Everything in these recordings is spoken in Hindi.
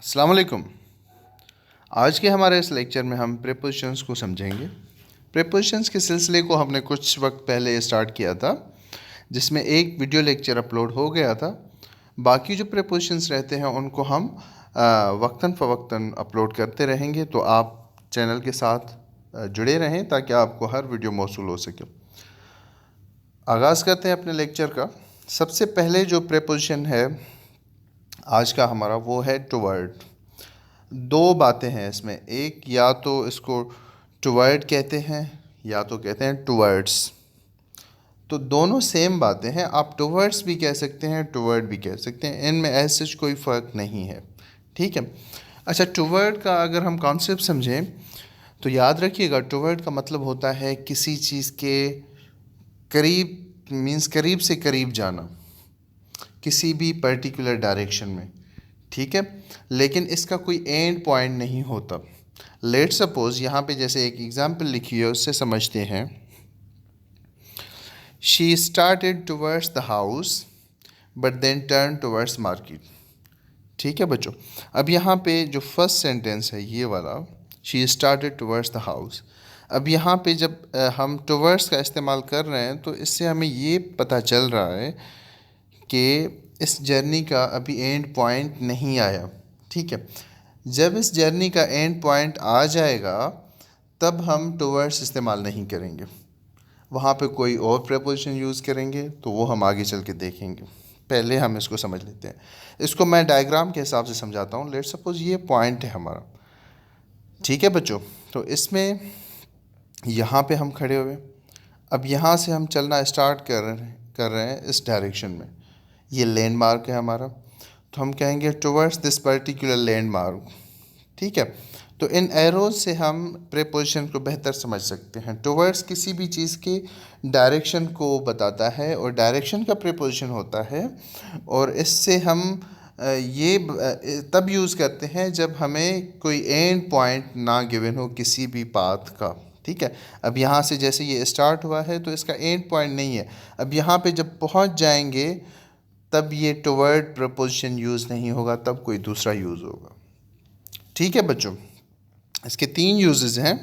अस्सलाम वालेकुम। आज के हमारे इस लेक्चर में हम प्रीपोजिशंस को समझेंगे। प्रीपोजिशंस के सिलसिले को हमने कुछ वक्त पहले स्टार्ट किया था, जिसमें एक वीडियो लेक्चर अपलोड हो गया था। बाकी जो प्रीपोजिशंस रहते हैं उनको हम वक्तन फ़वक्तन अपलोड करते रहेंगे, तो आप चैनल के साथ जुड़े रहें ताकि आपको हर वीडियो मौसूल हो सके। आगाज़ करते हैं अपने लेक्चर का। सबसे पहले जो प्रीपोजिशन है आज का हमारा वो है टुवर्ड। दो बातें हैं इसमें, एक या तो इसको टुवर्ड कहते हैं या तो कहते हैं टुवर्ड्स। तो दोनों सेम बातें हैं, आप टुवर्ड्स भी कह सकते हैं, टुवर्ड भी कह सकते हैं, इनमें ऐसे कोई फ़र्क नहीं है। ठीक है। अच्छा, टुवर्ड का अगर हम कॉन्सेप्ट समझें तो याद रखिएगा, टुवर्ड का मतलब होता है किसी चीज़ के करीब, मीन्स करीब से करीब जाना किसी भी पर्टिकुलर डायरेक्शन में। ठीक है, लेकिन इसका कोई एंड पॉइंट नहीं होता। लेट सपोज यहाँ पे जैसे एक एग्जांपल लिखी है, उससे समझते हैं। She started towards the house but then turn towards market. ठीक है बच्चों, अब यहाँ पे जो फर्स्ट सेंटेंस है ये वाला, she started towards the house. अब यहाँ पे जब हम टुवर्ड्स का इस्तेमाल कर रहे हैं तो इससे हमें ये पता चल रहा है कि इस जर्नी का अभी एंड पॉइंट नहीं आया। ठीक है, जब इस जर्नी का एंड पॉइंट आ जाएगा तब हम टुवर्ड्स इस्तेमाल नहीं करेंगे, वहाँ पे कोई और प्रीपोजिशन यूज़ करेंगे, तो वो हम आगे चल के देखेंगे। पहले हम इसको समझ लेते हैं। इसको मैं डायग्राम के हिसाब से समझाता हूँ। लेट सपोज ये पॉइंट है हमारा। ठीक है बच्चों, तो इसमें यहाँ पे हम खड़े हुए, अब यहाँ से हम चलना स्टार्ट कर रहे हैं इस डायरेक्शन में। ये लैंडमार्क है हमारा, तो हम कहेंगे टुवर्ड्स दिस पर्टिकुलर लैंडमार्क। ठीक है, तो इन एरोज से हम प्रीपोजिशन को बेहतर समझ सकते हैं। टुवर्ड्स किसी भी चीज़ के डायरेक्शन को बताता है और डायरेक्शन का प्रीपोजिशन होता है, और इससे हम ये तब यूज़ करते हैं जब हमें कोई एंड पॉइंट ना गिवन हो किसी भी पाथ का। ठीक है, अब यहाँ से जैसे ये स्टार्ट हुआ है तो इसका एंड पॉइंट नहीं है। अब यहाँ पे जब पहुँच जाएंगे तब ये टुवर्ड प्रपोजिशन यूज़ नहीं होगा, तब कोई दूसरा यूज़ होगा। ठीक है बच्चों, इसके तीन यूजेस हैं।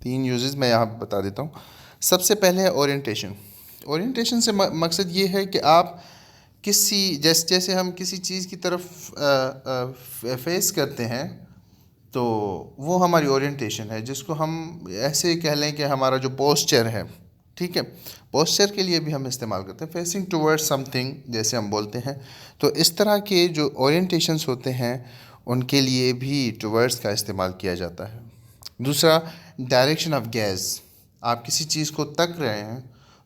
तीन यूजेस मैं यहाँ बता देता हूँ। सबसे पहले है ओरिएंटेशन। ओरिएंटेशन से मकसद ये है कि आप किसी जैसे हम किसी चीज़ की तरफ फेस करते हैं तो वो हमारी ओरिएंटेशन है, जिसको हम ऐसे कह लें कि हमारा जो पोस्चर है। ठीक है, पोस्चर के लिए भी हम इस्तेमाल करते हैं, फेसिंग टुवर्ड्स समथिंग जैसे हम बोलते हैं। तो इस तरह के जो ओरिएंटेशंस होते हैं उनके लिए भी टुवर्ड्स का इस्तेमाल किया जाता है। दूसरा, डायरेक्शन ऑफ गेज। आप किसी चीज़ को तक रहे हैं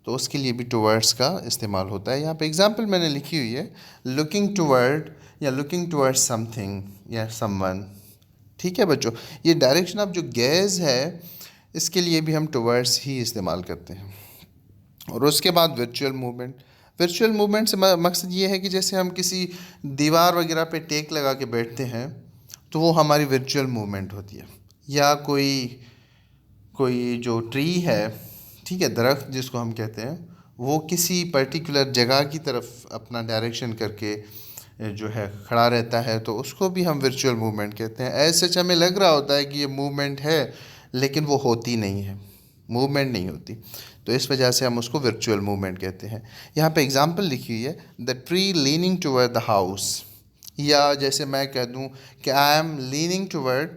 तो उसके लिए भी टुवर्ड्स का इस्तेमाल होता है। यहाँ पे एग्जांपल मैंने लिखी हुई है, लुकिंग टुवर्ड या लुकिंग टुवर्ड्स समथिंग या समवन। ठीक है बच्चों, ये डायरेक्शन ऑफ जो गेज है इसके लिए भी हम टुवर्ड्स ही इस्तेमाल करते हैं। और उसके बाद वर्चुअल मूवमेंट। वर्चुअल मूवमेंट से मकसद ये है कि जैसे हम किसी दीवार वगैरह पे टेक लगा के बैठते हैं तो वो हमारी वर्चुअल मूवमेंट होती है। या कोई कोई जो ट्री है, ठीक है, दरख्त जिसको हम कहते हैं, वो किसी पर्टिकुलर जगह की तरफ अपना डायरेक्शन करके जो है खड़ा रहता है, तो उसको भी हम वर्चुअल मूवमेंट कहते हैं। ऐसे सच हमें लग रहा होता है कि ये मूवमेंट है, लेकिन वो होती नहीं है, मूवमेंट नहीं होती। तो इस वजह से हम उसको वर्चुअल मूवमेंट कहते हैं। यहाँ पे एग्जांपल लिखी हुई है, the tree leaning toward the house. या जैसे मैं कह दूँ कि I am leaning toward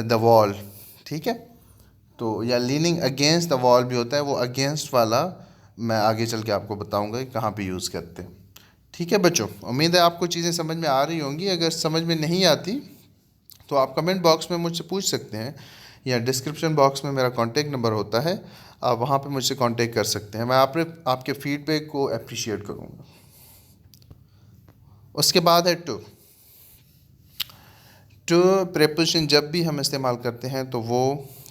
the wall. ठीक है, तो या लीनिंग अगेंस्ट द वॉल भी होता है, वो अगेंस्ट वाला मैं आगे चल के आपको बताऊंगा कि कहाँ पे यूज़ करते हैं। ठीक है बच्चों, उम्मीद है आपको चीज़ें समझ में आ रही होंगी। अगर समझ में नहीं आती तो आप कमेंट बॉक्स में मुझसे पूछ सकते हैं, या डिस्क्रिप्शन बॉक्स में मेरा कॉन्टेक्ट नंबर होता है, आप वहाँ पे मुझसे कॉन्टेक्ट कर सकते हैं। मैं आपके फीडबैक को अप्रिशिएट करूँगा। उसके बाद है टू। टू प्रीपोजिशन जब भी हम इस्तेमाल करते हैं तो वो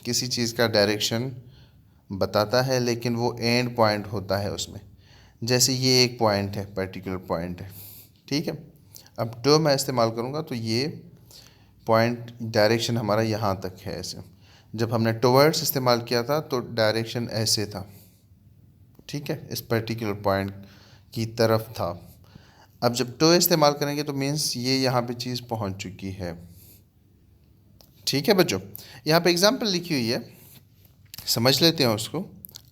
किसी चीज़ का डायरेक्शन बताता है, लेकिन वो एंड पॉइंट होता है उसमें। जैसे ये एक पॉइंट है, पर्टिकुलर पॉइंट है। ठीक है, अब टू मैं इस्तेमाल करूँगा तो ये पॉइंट डायरेक्शन हमारा यहाँ तक है। ऐसे जब हमने टुवर्ड्स इस्तेमाल किया था तो डायरेक्शन ऐसे था। ठीक है, इस पर्टिकुलर पॉइंट की तरफ था। अब जब टू इस्तेमाल करेंगे तो मीन्स ये यहाँ पे चीज़ पहुँच चुकी है। ठीक है बच्चों, यहाँ पे एग्जाम्पल लिखी हुई है, समझ लेते हैं उसको।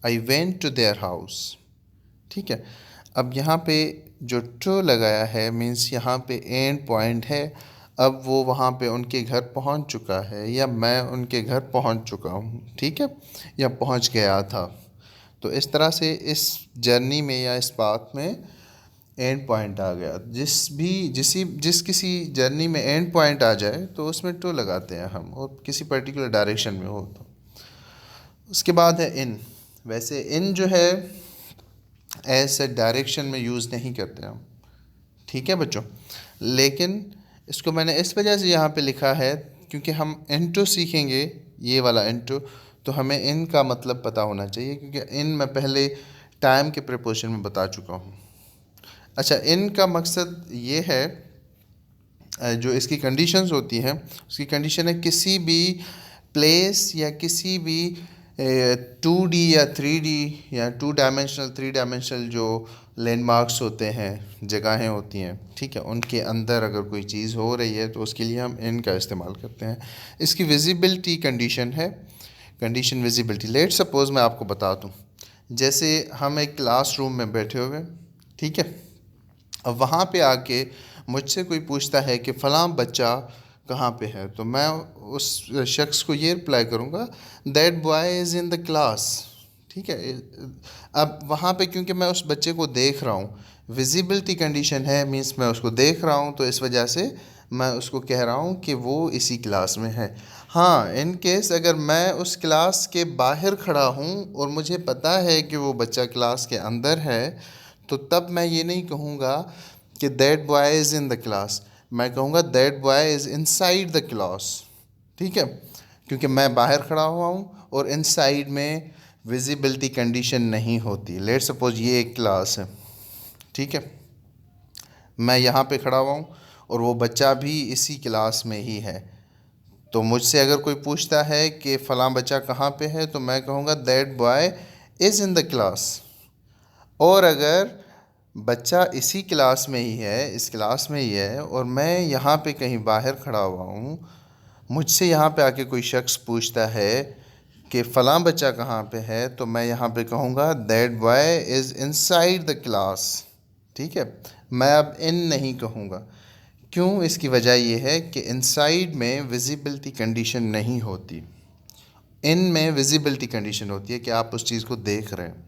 I went to their house. ठीक है, अब यहाँ पे जो टू लगाया है मीन्स यहाँ पे एंड पॉइंट है। अब वो वहाँ पे उनके घर पहुँच चुका है या मैं उनके घर पहुँच चुका हूँ, ठीक है, या पहुँच गया था। तो इस तरह से इस जर्नी में या इस पाथ में एंड पॉइंट आ गया। जिस किसी जर्नी में एंड पॉइंट आ जाए तो उसमें टू लगाते हैं हम, और किसी पर्टिकुलर डायरेक्शन में हो तो। उसके बाद है इन। वैसे इन जो है ऐसे डायरेक्शन में यूज़ नहीं करते हम, ठीक है बच्चों, लेकिन इसको मैंने इस वजह से यहाँ पे लिखा है क्योंकि हम इनटू सीखेंगे, ये वाला इनटू, तो हमें इन का मतलब पता होना चाहिए, क्योंकि इन मैं पहले टाइम के प्रीपोजिशन में बता चुका हूँ। अच्छा, इन का मकसद ये है, जो इसकी कंडीशंस होती हैं उसकी कंडीशन है किसी भी प्लेस या किसी भी 2D या 3D या 2 डायमेंशनल 3 डायमेंशनल जो लैंडमार्क्स होते हैं, जगहें होती हैं, ठीक है, उनके अंदर अगर कोई चीज़ हो रही है तो उसके लिए हम इन का इस्तेमाल करते हैं। इसकी विजिबिलिटी कंडीशन है, कंडीशन विजिबिलिटी। लेट सपोज़ मैं आपको बता दूँ, जैसे हम एक क्लासरूम में बैठे हुए, ठीक है, अब वहाँ पे आके मुझसे कोई पूछता है कि फ़लाँ बच्चा कहाँ पे है, तो मैं उस शख्स को ये रिप्लाई करूँगा that boy is in the class. ठीक है, अब वहाँ पे क्योंकि मैं उस बच्चे को देख रहा हूँ, विजिबिलिटी कंडीशन है, मीन्स मैं उसको देख रहा हूँ, तो इस वजह से मैं उसको कह रहा हूँ कि वो इसी क्लास में है। हाँ, इन केस अगर मैं उस क्लास के बाहर खड़ा हूँ और मुझे पता है कि वो बच्चा क्लास के अंदर है, तो तब मैं ये नहीं कहूँगा कि that boy is in the class, मैं कहूँगा that boy is inside the class. ठीक है, क्योंकि मैं बाहर खड़ा हुआ हूँ और इनसाइड में विजिबिलिटी कंडीशन नहीं होती। लेट सपोज ये एक क्लास है, ठीक है, मैं यहाँ पे खड़ा हुआ हूँ और वो बच्चा भी इसी क्लास में ही है, तो मुझसे अगर कोई पूछता है कि फ़लाँ बच्चा कहाँ पे है, तो मैं कहूँगा that boy is in the class. और अगर बच्चा इसी क्लास में ही है, इस क्लास में ही है, और मैं यहाँ पे कहीं बाहर खड़ा हुआ हूँ, मुझसे यहाँ पे आके कोई शख्स पूछता है कि फ़लाँ बच्चा कहाँ पे है, तो मैं यहाँ पे कहूँगा that boy is inside the class. ठीक है, मैं अब इन नहीं कहूँगा। क्यों? इसकी वजह ये है कि इनसाइड में विजिबिलिटी कंडीशन नहीं होती, इन में विजिबिलिटी कंडीशन होती है कि आप उस चीज़ को देख रहे हैं।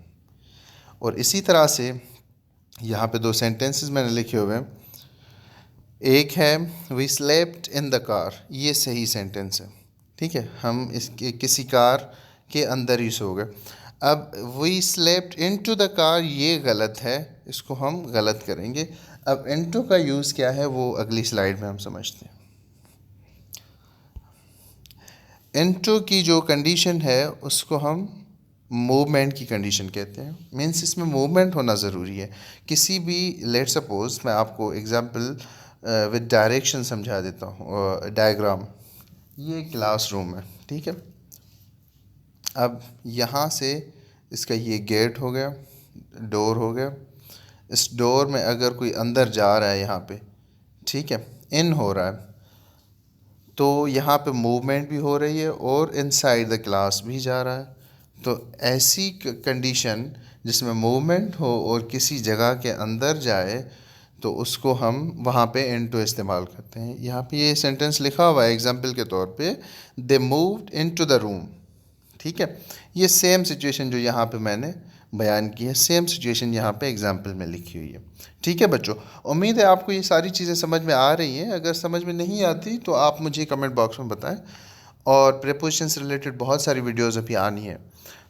और इसी तरह से यहाँ पे दो सेंटेंसेस मैंने लिखे हुए हैं। एक है we slept in the car, ये सही सेंटेंस है, ठीक है, हम इसके किसी कार के अंदर ही सो गए। अब we slept into the car, ये गलत है, इसको हम गलत करेंगे। अब इनटू का यूज़ क्या है वो अगली स्लाइड में हम समझते हैं। इनटू की जो कंडीशन है उसको हम मूवमेंट की कंडीशन कहते हैं, मीन्स इसमें मूवमेंट होना ज़रूरी है। किसी भी, लेट सपोज़ मैं आपको एग्जांपल विद डायरेक्शन समझा देता हूँ, डायग्राम। ये क्लासरूम है, ठीक है, अब यहाँ से इसका ये गेट हो गया, डोर हो गया, इस डोर में अगर कोई अंदर जा रहा है यहाँ पे, ठीक है, इन हो रहा है, तो यहाँ पे मूवमेंट भी हो रही है और इनसाइड द क्लास भी जा रहा है। तो ऐसी कंडीशन जिसमें मूवमेंट हो और किसी जगह के अंदर जाए, तो उसको हम वहाँ पे इनटू इस्तेमाल करते हैं। यहाँ पे ये सेंटेंस लिखा हुआ है एग्जांपल के तौर पे, they moved into the room. ठीक है, ये सेम सिचुएशन जो यहाँ पे मैंने बयान की है, सेम सिचुएशन यहाँ पे एग्जांपल में लिखी हुई है। ठीक है बच्चों, उम्मीद है आपको ये सारी चीज़ें समझ में आ रही हैं। अगर समझ में नहीं आती तो आप मुझे कमेंट बॉक्स में बताएं। और प्रीपोजिशन से रिलेटेड बहुत सारी वीडियोस अभी आनी है,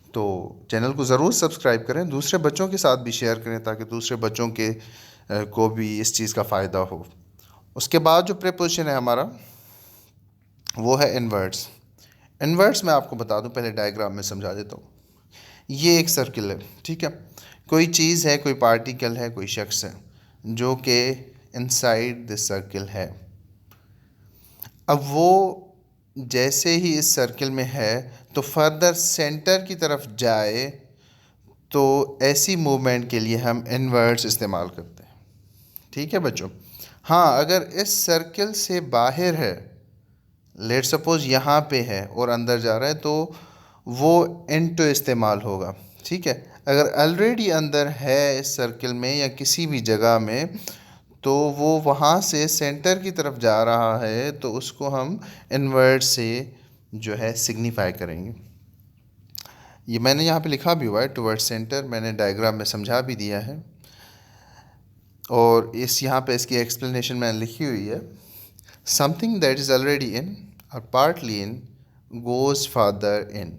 तो चैनल को ज़रूर सब्सक्राइब करें, दूसरे बच्चों के साथ भी शेयर करें ताकि दूसरे बच्चों के को भी इस चीज़ का फ़ायदा हो। उसके बाद जो प्रीपोजिशन है हमारा वो है इनवर्ड्स। इनवर्ड्स मैं आपको बता दूं, पहले डायग्राम में समझा देता हूँ। ये एक सर्किल है, ठीक है, कोई चीज़ है, कोई पार्टिकल है, कोई शख्स है जो कि इनसाइड दिस सर्किल है। अब वो जैसे ही इस सर्किल में है तो फर्दर सेंटर की तरफ जाए, तो ऐसी मूवमेंट के लिए हम इनवर्ड्स इस्तेमाल करते हैं। ठीक है बच्चों। हाँ, अगर इस सर्कल से बाहर है, लेट सपोज यहाँ पे है और अंदर जा रहा है, तो वो इनटू इस्तेमाल होगा। ठीक है, अगर ऑलरेडी अंदर है इस सर्कल में या किसी भी जगह में, तो वो वहाँ से सेंटर की तरफ जा रहा है, तो उसको हम इनवर्ट से जो है सिग्निफाई करेंगे। ये मैंने यहाँ पे लिखा भी हुआ है, टुवर्ड्स सेंटर, मैंने डायग्राम में समझा भी दिया है, और इस यहाँ पे इसकी एक्सप्लेनेशन मैंने लिखी हुई है। Something that is already in और partly in goes farther in.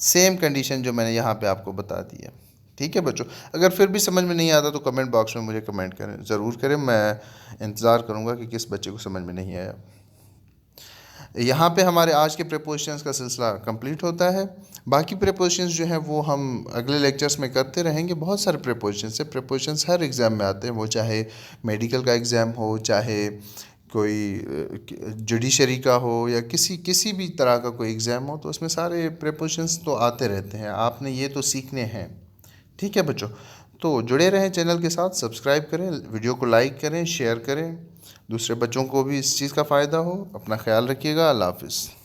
Same condition जो मैंने यहाँ पे आपको बता दी है। ठीक है बच्चों, अगर फिर भी समझ में नहीं आता तो कमेंट बॉक्स में मुझे कमेंट करें, ज़रूर करें, मैं इंतज़ार करूँगा कि किस बच्चे को समझ में नहीं आया। यहाँ पे हमारे आज के प्रीपोजिशंस का सिलसिला कंप्लीट होता है। बाकी प्रीपोजिशंस जो हैं वो हम अगले लेक्चर्स में करते रहेंगे। बहुत सारे प्रीपोजिशंस हैं, प्रीपोजिशंस हर एग्ज़ाम में आते हैं, वो चाहे मेडिकल का एग्ज़ाम हो, चाहे कोई जुडिशरी का हो, या किसी भी तरह का कोई एग्ज़ाम हो, तो उसमें सारे प्रीपोजिशंस तो आते रहते हैं। आपने ये तो सीखने हैं। ठीक है बच्चों, तो जुड़े रहें चैनल के साथ, सब्सक्राइब करें, वीडियो को लाइक करें, शेयर करें, दूसरे बच्चों को भी इस चीज़ का फ़ायदा हो। अपना ख्याल रखिएगा। अल्लाह हाफ़िज़।